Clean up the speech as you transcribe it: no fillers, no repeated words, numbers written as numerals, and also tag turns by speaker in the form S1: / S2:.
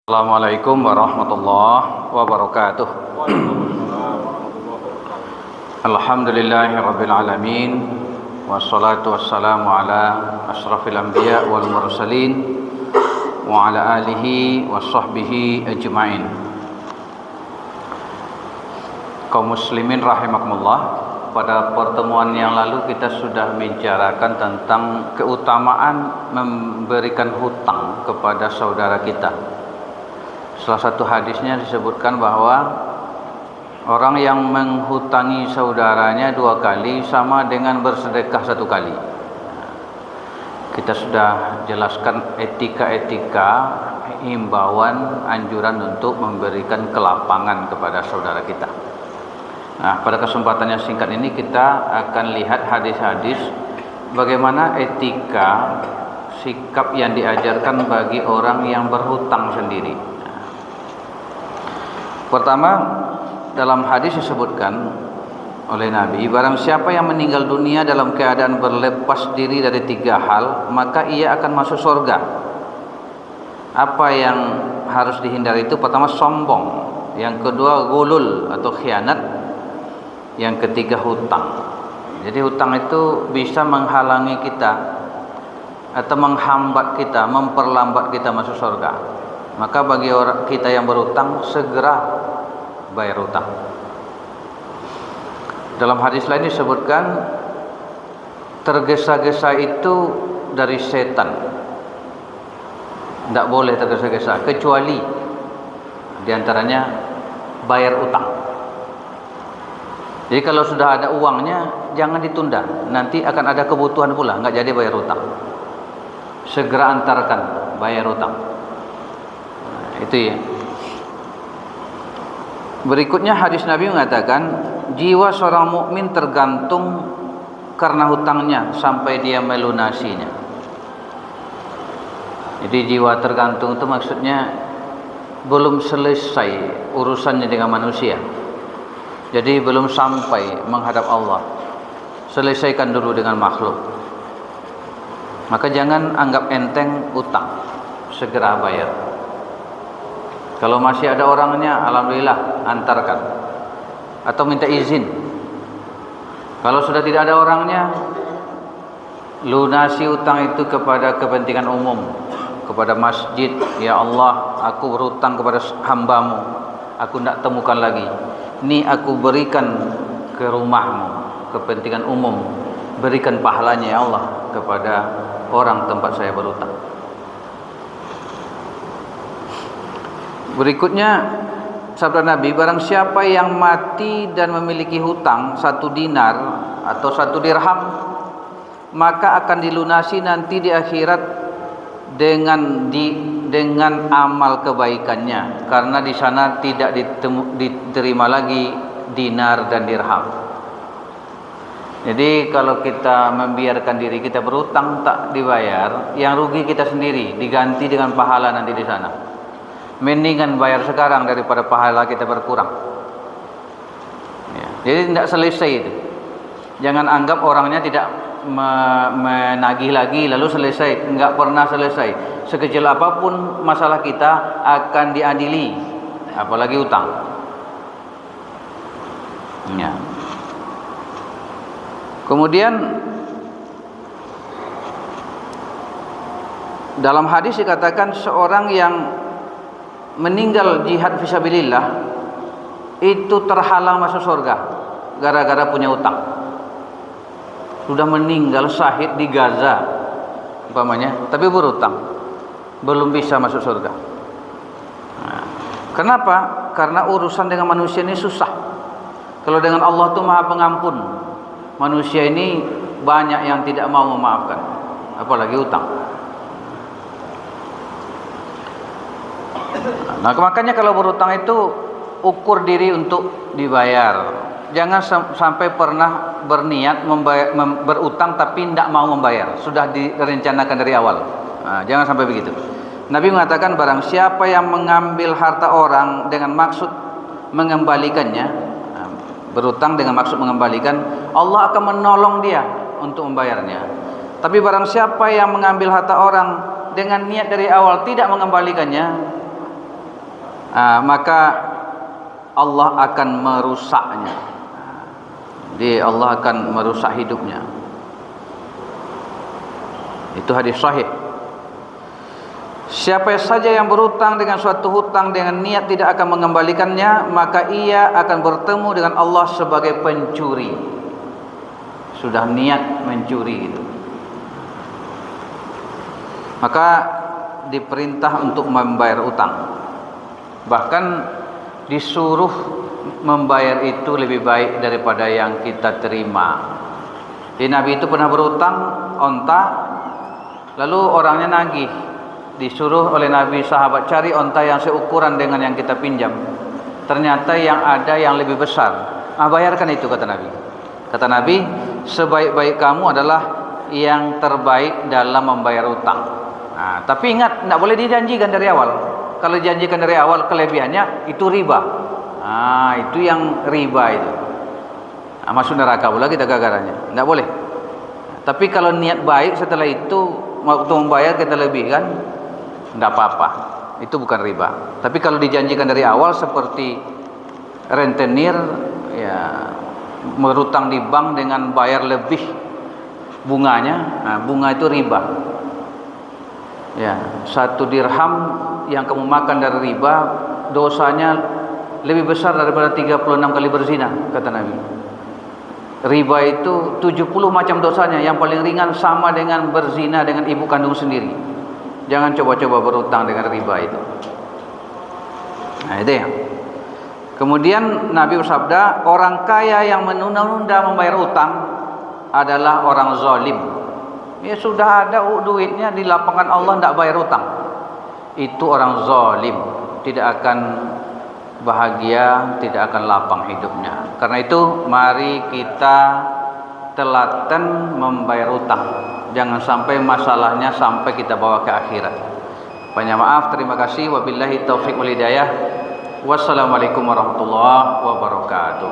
S1: Assalamualaikum warahmatullahi wabarakatuh. Alhamdulillahirabbil alamin wassalatu wassalamu ala asyrafil anbiya wal mursalin wa ala alihi washabbihi ajmain. Kaum muslimin rahimakumullah, pada pertemuan yang lalu kita sudah membicarakan tentang keutamaan memberikan hutang kepada saudara kita. Salah satu hadisnya disebutkan bahwa orang yang menghutangi saudaranya 2 kali sama dengan bersedekah 1 kali. Kita sudah jelaskan etika-etika, himbauan, anjuran untuk memberikan kelapangan kepada saudara kita. Nah, pada kesempatan yang singkat ini kita akan lihat hadis-hadis bagaimana etika, sikap yang diajarkan bagi orang yang berhutang sendiri. Pertama, dalam hadis disebutkan oleh Nabi, barang siapa yang meninggal dunia dalam keadaan berlepas diri dari 3 hal, maka ia akan masuk surga. Apa yang harus dihindari itu? Pertama, sombong. Yang kedua, gulul atau khianat. Yang ketiga, hutang. Jadi hutang itu bisa menghalangi kita atau menghambat kita, memperlambat kita masuk surga. Maka bagi orang kita yang berhutang, segera bayar hutang. Dalam hadis lain disebutkan tergesa-gesa itu dari setan. Tidak boleh tergesa-gesa, kecuali diantaranya bayar utang. Jadi kalau sudah ada uangnya, jangan ditunda. Nanti akan ada kebutuhan pula, nggak jadi bayar hutang. Segera antarkan bayar hutang. Itu ya. Berikutnya hadis Nabi mengatakan, jiwa seorang mukmin tergantung karena hutangnya sampai dia melunasinya. Jadi jiwa tergantung itu maksudnya belum selesai urusannya dengan manusia. Jadi belum sampai menghadap Allah. Selesaikan dulu dengan makhluk. Maka jangan anggap enteng utang, segera bayar. Kalau masih ada orangnya, alhamdulillah, antarkan atau minta izin. Kalau sudah tidak ada orangnya, lunasi utang itu kepada kepentingan umum, kepada masjid. Ya Allah, aku berhutang kepada hamba-Mu, aku tidak temukan lagi. Ini aku berikan ke rumah-Mu, kepentingan umum. Berikan pahalanya ya Allah kepada orang tempat saya berhutang. Berikutnya sabda Nabi, barang siapa yang mati dan memiliki hutang 1 dinar atau 1 dirham, maka akan dilunasi nanti di akhirat dengan amal kebaikannya, karena di sana tidak diterima lagi dinar dan dirham. Jadi kalau kita membiarkan diri kita berhutang tak dibayar, yang rugi kita sendiri, diganti dengan pahala nanti di sana. Mendingan bayar sekarang daripada pahala kita berkurang. Ya. Jadi tidak selesai itu. Jangan anggap orangnya tidak menagih lagi lalu selesai. Enggak pernah selesai. Sekecil apapun masalah kita akan diadili, apalagi utang. Ya. Kemudian dalam hadis dikatakan seorang yang meninggal jihad fisabilillah itu terhalang masuk surga gara-gara punya utang. Sudah meninggal syahid di Gaza umpamanya, tapi berutang, belum bisa masuk surga. Nah, kenapa? Karena urusan dengan manusia ini susah. Kalau dengan Allah itu Maha Pengampun, manusia ini banyak yang tidak mau memaafkan, apalagi utang. Nah, makanya kalau berhutang itu ukur diri untuk dibayar. Jangan sampai pernah berniat berutang tapi tidak mau membayar. Sudah direncanakan dari awal. Nah, jangan sampai begitu. Nabi mengatakan barang siapa yang mengambil harta orang dengan maksud mengembalikannya, berutang dengan maksud mengembalikan, Allah akan menolong dia untuk membayarnya. Tapi barang siapa yang mengambil harta orang dengan niat dari awal tidak mengembalikannya, maka Allah akan merusaknya. Jadi Allah akan merusak hidupnya. Itu hadis sahih. Siapa saja yang berhutang dengan suatu hutang dengan niat tidak akan mengembalikannya, maka ia akan bertemu dengan Allah sebagai pencuri. Sudah niat mencuri itu. Maka diperintah untuk membayar utang. Bahkan disuruh membayar itu lebih baik daripada yang kita terima. Jadi Nabi itu pernah berhutang onta, lalu orangnya nagih. Disuruh oleh Nabi sahabat cari onta yang seukuran dengan yang kita pinjam. Ternyata yang ada yang lebih besar. Bayarkan itu, kata Nabi. Kata Nabi, sebaik-baik kamu adalah yang terbaik dalam membayar utang. Tapi ingat, tidak boleh dijanjikan dari awal. Kalau dijanjikan dari awal kelebihannya itu riba. Itu yang riba itu. Masuk neraka pula kita gagarannya. Tidak boleh. Tapi kalau niat baik setelah itu waktu membayar kita lebihkan, tidak apa-apa. Itu bukan riba. Tapi kalau dijanjikan dari awal seperti rentenir, ya, berutang di bank dengan bayar lebih bunganya, bunga itu riba. Ya, 1 dirham yang kamu makan dari riba, dosanya lebih besar daripada 36 kali berzina, kata Nabi. Riba itu 70 macam dosanya. Yang paling ringan sama dengan berzina dengan ibu kandung sendiri. Jangan coba-coba berutang dengan riba itu. Itu ya. Kemudian Nabi bersabda, orang kaya yang menunda-nunda membayar utang adalah orang zalim. Ya sudah ada duitnya di lapangan Allah, tidak bayar utang. Itu orang zalim, tidak akan bahagia, tidak akan lapang hidupnya. Karena itu mari kita telaten membayar utang. Jangan sampai masalahnya sampai kita bawa ke akhirat. Banyak maaf, terima kasih. Wabillahi taufiq wal hidayah. Wassalamualaikum warahmatullahi wabarakatuh.